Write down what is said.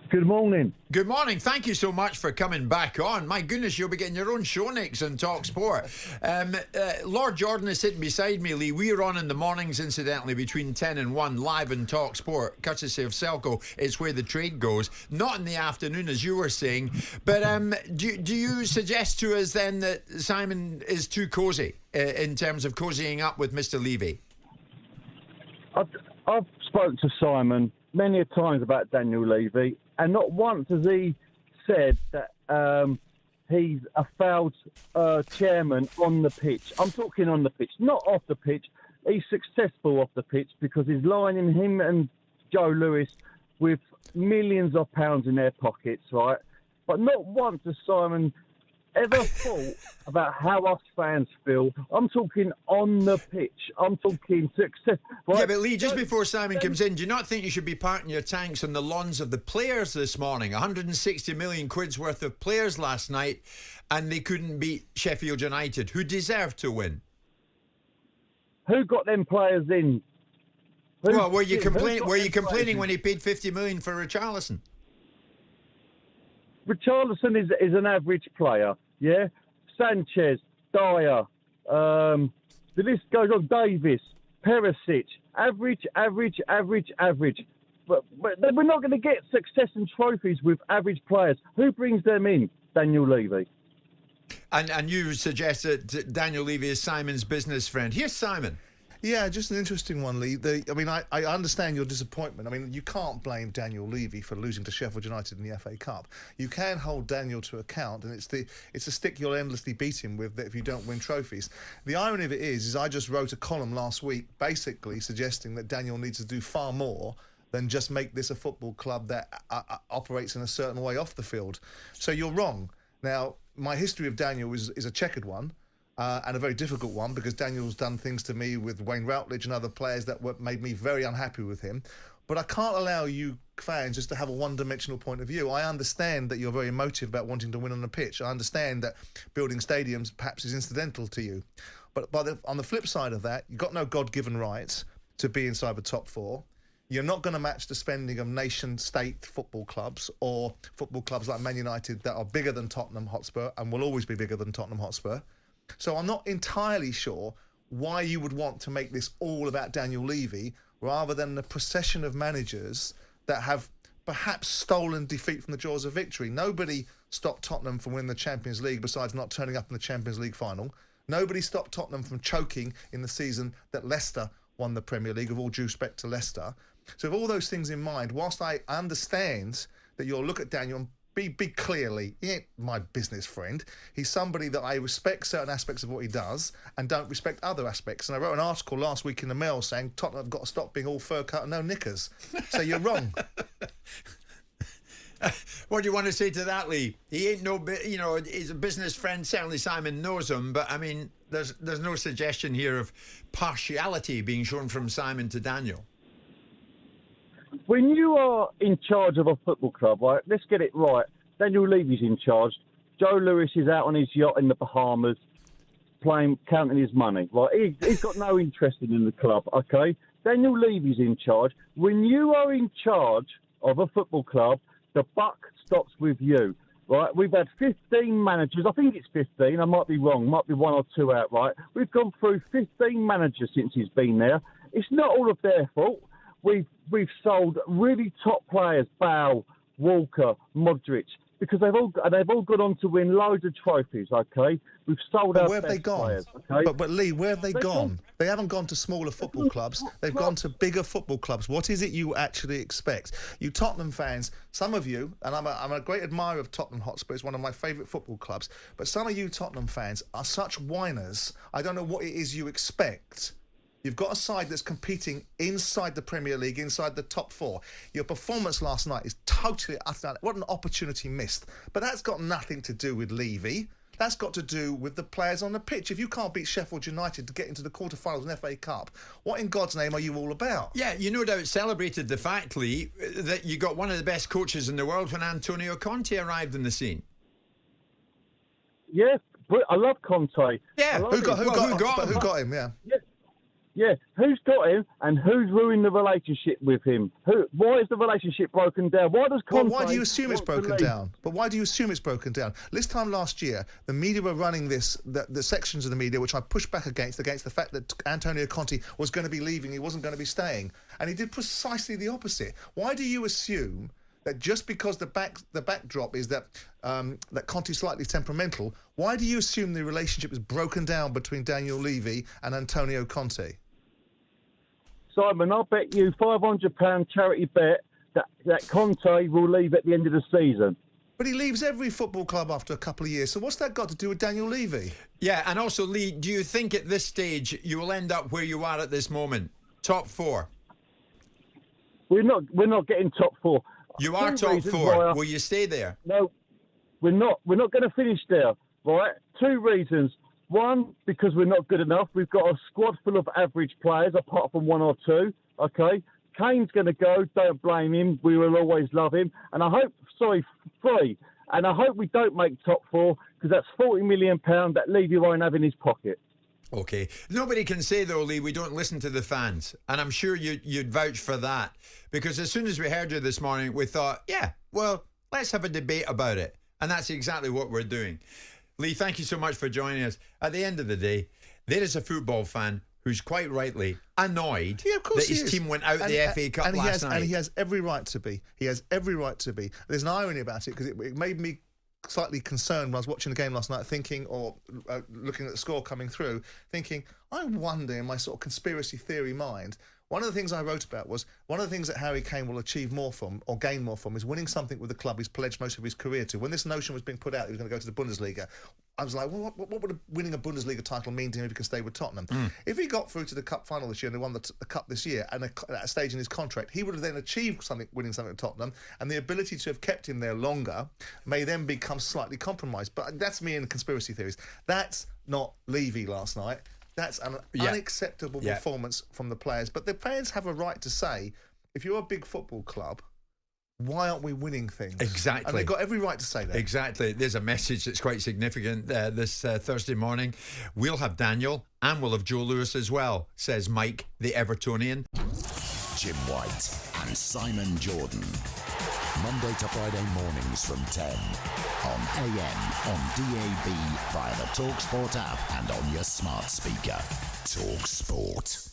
Good morning. Good morning. Thank you so much for coming back on. My goodness, you'll be getting your own show next on talkSPORT. Lord Jordan is sitting beside me, Lee. We're on in the mornings, incidentally, between 10 and 1, live on talkSPORT, courtesy of Selco. It's where the trade goes. Not in the afternoon, as you were saying. But do you suggest to us then that Simon is too cosy in terms of cozying up with Mr. Levy? I've spoken to Simon many a times about Daniel Levy, and not once has he said that he's a fouled chairman on the pitch. I'm talking on the pitch, not off the pitch. He's successful off the pitch because he's lining him and Joe Lewis with millions of pounds in their pockets, right? But not once has Simon ever thought about how us fans feel. I'm talking on the pitch. I'm talking success. Right? Yeah, but Lee, just before Simon comes in, do you not think you should be parking your tanks on the lawns of the players this morning? 160 million quid's worth of players last night, and they couldn't beat Sheffield United, who deserved to win. Who got them players in? Were you complaining when he paid 50 million for Richarlison? Richarlison is an average player, yeah? Sanchez, Dyer, the list goes on, Davis, Perisic, average. But we're not going to get success and trophies with average players. Who brings them in? Daniel Levy. And you suggest that Daniel Levy is Simon's business friend. Here's Simon. Yeah, just an interesting one, Lee. I understand your disappointment. I mean, you can't blame Daniel Levy for losing to Sheffield United in the FA Cup. You can hold Daniel to account, and it's a stick you'll endlessly beat him with if you don't win trophies. The irony of it is I just wrote a column last week basically suggesting that Daniel needs to do far more than just make this a football club that operates in a certain way off the field. So you're wrong. Now, my history of Daniel is a checkered one. And a very difficult one because Daniel's done things to me with Wayne Routledge and other players that made me very unhappy with him. But I can't allow you fans just to have a one-dimensional point of view. I understand that you're very emotive about wanting to win on the pitch. I understand that building stadiums perhaps is incidental to you. But on the flip side of that, you've got no God-given rights to be inside the top four. You're not going to match the spending of nation-state football clubs or football clubs like Man United that are bigger than Tottenham Hotspur and will always be bigger than Tottenham Hotspur. So I'm not entirely sure why you would want to make this all about Daniel Levy rather than the procession of managers that have perhaps stolen defeat from the jaws of victory. Nobody stopped Tottenham from winning the Champions League besides not turning up in the Champions League final. Nobody stopped Tottenham from choking in the season that Leicester won the Premier League, with all due respect to Leicester. So with all those things in mind, whilst I understand that you'll look at Daniel and be clearly, he ain't my business friend. He's somebody that I respect certain aspects of what he does and don't respect other aspects. And I wrote an article last week in the Mail saying Tottenham have got to stop being all fur cut and no knickers. So you're wrong. What do you want to say to that, Lee? He ain't he's a business friend. Certainly Simon knows him, but I mean, there's no suggestion here of partiality being shown from Simon to Daniel. When you are in charge of a football club, right, let's get it right. Daniel Levy's in charge. Joe Lewis is out on his yacht in the Bahamas counting his money, right? He's got no interest in the club, okay? Daniel Levy's in charge. When you are in charge of a football club, the buck stops with you, right? We've had 15 managers. I think it's 15. I might be wrong. Might be one or two outright. We've gone through 15 managers since he's been there. It's not all of their fault. We've sold really top players, Bale, Walker, Modric, because they've all gone on to win loads of trophies. Okay, we've sold our best players. Okay? But Lee, where have they gone? They haven't gone to smaller football clubs. They've gone to bigger football clubs. What is it you actually expect? You Tottenham fans, some of you, and I'm a great admirer of Tottenham Hotspur. It's one of my favourite football clubs. But some of you Tottenham fans are such whiners. I don't know what it is you expect. You've got a side that's competing inside the Premier League, inside the top four. Your performance last night is totally utter. What an opportunity missed. But that's got nothing to do with Levy. That's got to do with the players on the pitch. If you can't beat Sheffield United to get into the quarterfinals in FA Cup, what in God's name are you all about? Yeah, you no doubt celebrated the fact, Lee, that you got one of the best coaches in the world when Antonio Conte arrived in the scene. Yeah, I love Conte. Yeah, who got him? Yeah. Yeah, who's got him and who's ruined the relationship with him? Why is the relationship broken down? Why does Conte Why do you assume it's want to broken leave? down? But why do you assume it's broken down? This time last year, the media were running the sections of the media which I pushed back against the fact that Antonio Conte was going to be leaving, he wasn't going to be staying, and he did precisely the opposite. Why do you assume that just because the backdrop is that that Conte's slightly temperamental, why do you assume the relationship is broken down between Daniel Levy and Antonio Conte? Simon, I'll bet you £500 charity bet that Conte will leave at the end of the season. But he leaves every football club after a couple of years, so what's that got to do with Daniel Levy? Yeah, and also, Lee, do you think at this stage you will end up where you are at this moment? Top 4? We're not getting top 4. You are top 4. Will you stay there? No, we're not. We're not going to finish there, right? 2 reasons. One, because we're not good enough. We've got a squad full of average players, apart from 1 or 2. Okay, Kane's going to go. Don't blame him. We will always love him. And I hope, 3. And I hope we don't make top 4 because that's £40 million that Levy won't have in his pocket. Okay. Nobody can say, though, Lee, we don't listen to the fans. And I'm sure you'd vouch for that. Because as soon as we heard you this morning, we thought, yeah, well, let's have a debate about it. And that's exactly what we're doing. Lee, thank you so much for joining us. At the end of the day, there is a football fan who's quite rightly annoyed that his team went out the FA Cup last night. And he has every right to be. He has every right to be. There's an irony about it because it made me slightly concerned when I was watching the game last night, thinking, or looking at the score coming through, thinking, I wonder in my sort of conspiracy theory mind, one of the things I wrote about was one of the things that Harry Kane will achieve more from, or gain more from, is winning something with the club he's pledged most of his career to. When this notion was being put out, he was going to go to the Bundesliga, I was like, well, what would winning a Bundesliga title mean to him if he could stay with Tottenham? If he got through to the Cup final this year and they won the Cup this year, and at a stage in his contract, he would have then achieved winning something at Tottenham, and the ability to have kept him there longer may then become slightly compromised. But that's me in conspiracy theories. That's not Levy last night. That's an unacceptable performance from the players. But the fans have a right to say, if you're a big football club, why aren't we winning things? Exactly. And they've got every right to say that. Exactly. There's a message that's quite significant this Thursday morning. We'll have Daniel and we'll have Joe Lewis as well, says Mike, the Evertonian. Jim White and Simon Jordan. Monday to Friday mornings from 10 on AM, on DAB, via the talkSPORT app and on your smart speaker. talkSPORT.